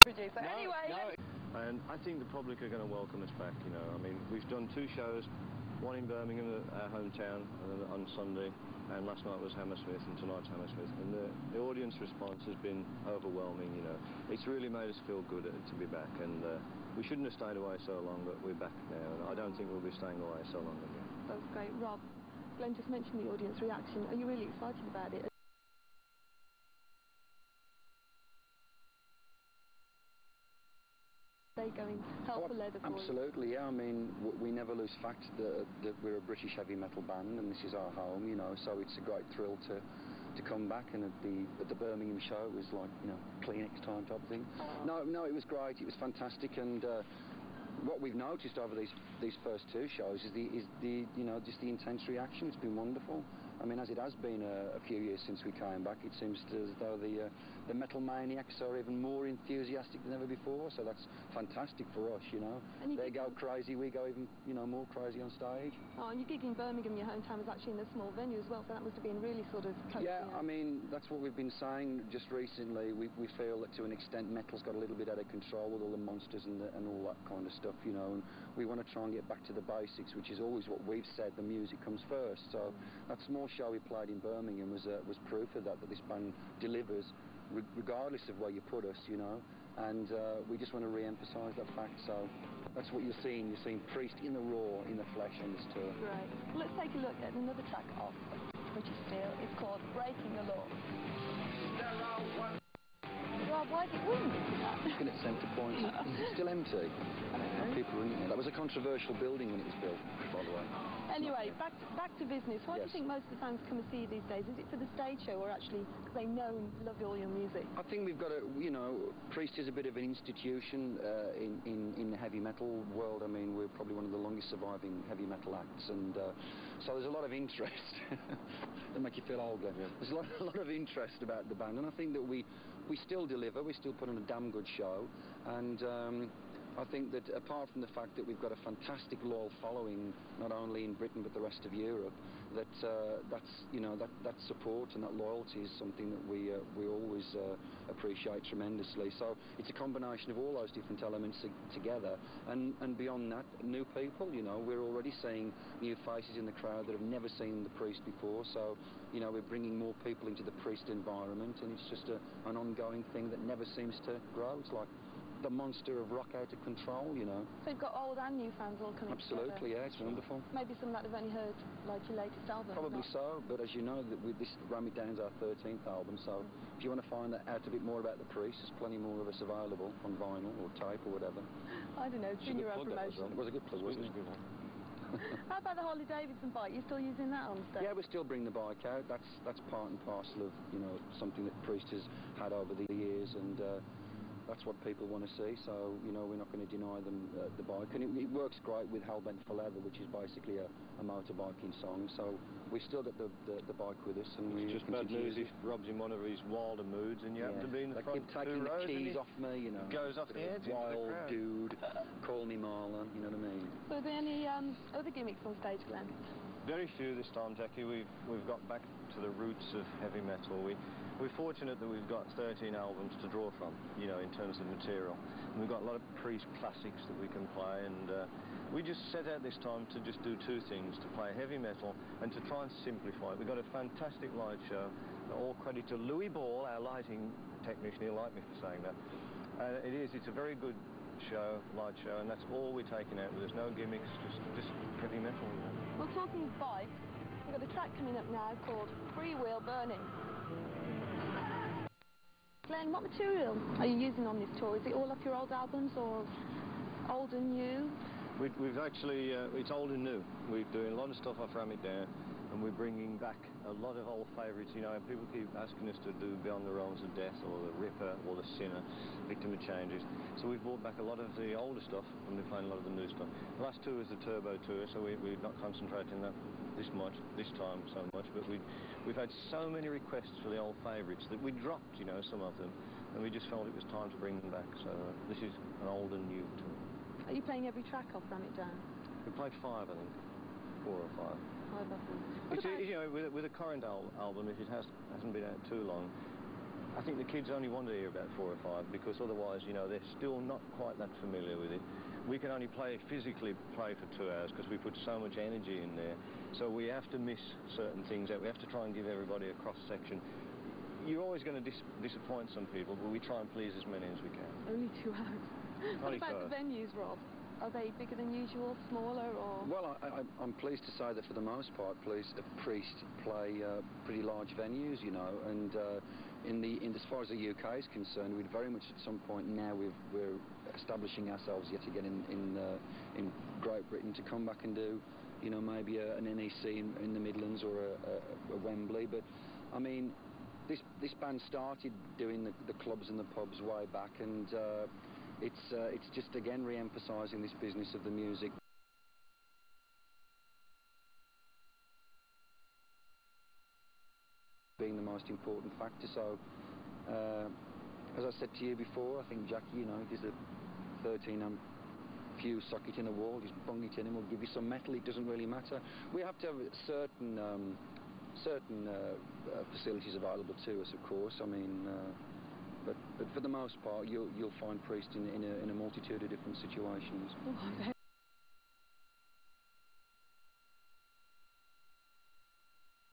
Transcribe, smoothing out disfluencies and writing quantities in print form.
producer. No, anyway, no. And I think the public are going to welcome us back, you know. I mean, we've done 2 shows, one in Birmingham, our hometown, on Sunday, and last night was Hammersmith, and tonight's Hammersmith. And the audience response has been overwhelming, you know. It's really made us feel good to be back, and we shouldn't have stayed away so long, but we're back now, and I don't think we'll be staying away so long again. That's great. Rob, Glenn just mentioned the audience reaction. Are you really excited about it? They going help the Leather Boys? Absolutely, yeah. I mean, we never lose fact that we're a British heavy metal band, and this is our home, you know. So it's a great thrill to come back. And at the Birmingham show, it was like, you know, Kleenex time type of thing. No, it was great. It was fantastic, and what we've noticed over these first 2 shows is the you know, just the intense reaction. It's been wonderful. I mean, as it has been a few years since we came back, it seems as though the metal maniacs are even more enthusiastic than ever before. So that's fantastic for us, you know. They go crazy, we go even, you know, more crazy on stage. Oh, and your gig in Birmingham, your hometown, was actually in a small venue as well, so that must have been really sort of cozy. Yeah, I mean, that's what we've been saying just recently. We feel that to an extent metal's got a little bit out of control with all the monsters and all that kind of stuff, you know, and we want to try and get back to the basics, which is always what we've said, the music comes first. So that small show we played in Birmingham was proof of that this band delivers regardless of where you put us, you know, and we just want to re-emphasise that fact. So that's what you're seeing Priest in the raw, in the flesh on this tour. Right. Well, let's take a look at another track off British Steel. It's called Breaking the Law. Rob, why did we miss that? Looking at Centre Point, it's still empty. That was a controversial building when it was built, by the way. Anyway, back to business. Why do you think most of the fans come and see you these days? Is it for the stage show, or actually because they know and love all your music? I think we've got a, you know, Priest is a bit of an institution in the heavy metal world. I mean, we're probably one of the longest surviving heavy metal acts, and so there's a lot of interest. That make you feel old, Glenn. Yeah. There's a lot of interest about the band, and I think that we still deliver. We still put on a damn good show, and I think that apart from the fact that we've got a fantastic loyal following, not only in Britain but the rest of Europe, that support and that loyalty is something that we always appreciate tremendously. So it's a combination of all those different elements together, and beyond that, new people. You know, we're already seeing new faces in the crowd that have never seen the Priest before. So, you know, we're bringing more people into the Priest environment, and it's just an ongoing thing that never seems to grow. It's like the monster of rock out of control, you know. So you've got old and new fans all coming together. Absolutely, yeah, it's wonderful. Maybe some that have only heard, like, your latest album. Probably so, but as you know, this Ram It Down's our 13th album, so if you want to find out a bit more about the Priest, there's plenty more of us available on vinyl or tape or whatever. I don't know, it's in your own promotion. It was a good plug, wasn't it? How about the Harley Davidson bike? You still using that on stage? Yeah, we still bring the bike out. That's part and parcel of, you know, something that Priest has had over the years, and that's what people want to see. So, you know, we're not going to deny them the bike, and it works great with Hellbent for Leather, which is basically a motorbiking song. So we've still got the bike with us, and we just bad news if Rob's in one of his wilder moods and you happen to be in the front taking the keys off me, you know. Goes off the edge. Wild dude, call me Marlon, you know what I mean? So are there any other gimmicks on stage, Glenn? Very few this time, Jackie. We've got back to the roots of heavy metal. We're fortunate that we've got 13 albums to draw from, you know, in terms of material. And we've got a lot of Priest classics that we can play, and we just set out this time to just do 2 things, to play heavy metal and to try and simplify it. We've got a fantastic light show. All credit to Louis Ball, our lighting technician. He'll like me for saying that. It's a very good show, light show, and that's all we're taking out. There's no gimmicks, just heavy metal. You know. Well, talking of bikes, we've got a track coming up now called Freewheel Burning. Glenn, what material are you using on this tour? Is it all off your old albums, or old and new? We've actually, it's old and new. We're doing a lot of stuff off Ram It Down, and we're bringing back a lot of old favourites, you know, and people keep asking us to do Beyond the Realms of Death, or The Ripper, or The Sinner, Victim of Changes. So we've brought back a lot of the older stuff, and we're playing a lot of the new stuff. The last tour was the Turbo Tour, so we're not concentrating that this time so much, but we've had so many requests for the old favourites that we dropped, you know, some of them, and we just felt it was time to bring them back. So this is an old and new tour. Are you playing every track off Ram It Down? We played 5, I think. 4 or 5. 5, I think. You know, with a current album, if it hasn't been out too long, I think the kids only want to hear about 4 or 5 because otherwise, you know, they're still not quite that familiar with it. We can only physically play for 2 hours because we put so much energy in there. So we have to miss certain things out. We have to try and give everybody a cross-section. You're always going to disappoint some people, but we try and please as many as we can. Only 2 hours. What about the venues, Rob? Are they bigger than usual, smaller, or...? Well, I'm pleased to say that for the most part, Priest play pretty large venues, you know, and as far as the UK is concerned, we'd very much at some point now we're establishing ourselves yet again in Great Britain to come back and do, you know, maybe an NEC in the Midlands or a Wembley. But I mean, this band started doing the clubs and the pubs way back, and it's just again re-emphasising this business of the music. Being the most important factor. So, as I said to you before, I think Jackie, you know, if there's a 13-amp fuse socket in a wall, just bung it in and we'll give you some metal. It doesn't really matter. We have to have certain facilities available to us, of course. I mean, but for the most part, you'll find Priest in a multitude of different situations. Oh,